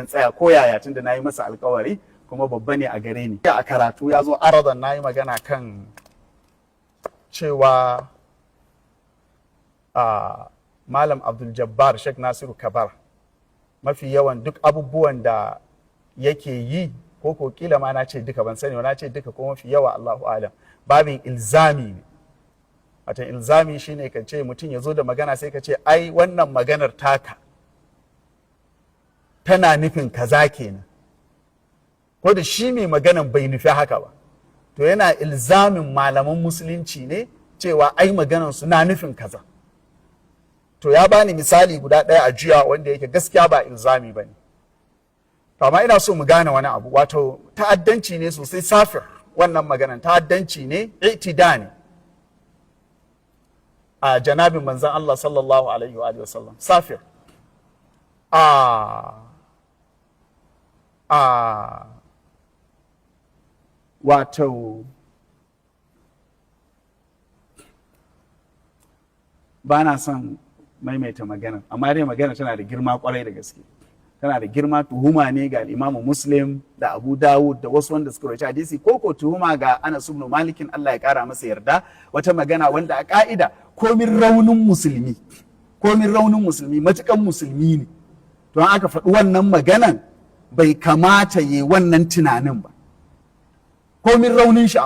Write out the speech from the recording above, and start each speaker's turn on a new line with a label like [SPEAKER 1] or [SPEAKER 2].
[SPEAKER 1] tsaya ko yaya tunda nayi masa alkawari kuma babba ne a gare ni. A karatu ya zo aradan nayi magana kan cewa Malam Abdul Jabbar Sheikh Nasiru Kabar mafi yawan duk abubuwan da yake yi ko kila ma na ce duka ban sani na ce duka ko mafi yawa Allahu alam babin ilzami ne. Wata ilzami shine ka ce mutum ya zo da magana sai ka ce ai wannan maganar taka tana nufin kaza kenan, ko da shi mai maganan bai nufi haka ba, to yana ilzamin malaman musulunci ne cewa ai maganan su na nufin kaza. To ya bani misali guda ɗaya a jiya wanda yake gaskiya ba ilzami ba ne. Amma ina so mu gane wani abu, wato ta'addanci ne sosai safir wannan maganan, ta'addanci ne, itida ne a janabin manzan Allah sallallahu alaihi wa sallam, safir. Wato ba na son maimaita magana, amma dai magana tana da girma kwarai da gaske, tana da girma. Tuhuma ne ga Imamu Muslim da Abu Dawud da wasu wanda suka rawaita hadisi, ko tuhuma ga Anas ibn Malikin Allah ya kara masa yarda, wata magana wanda a ka'ida komin raunin musulmi matukan musulmi ne, to aka faɗi wannan maganan bai kamata yi wannan tunanin ba, komin raunin shi.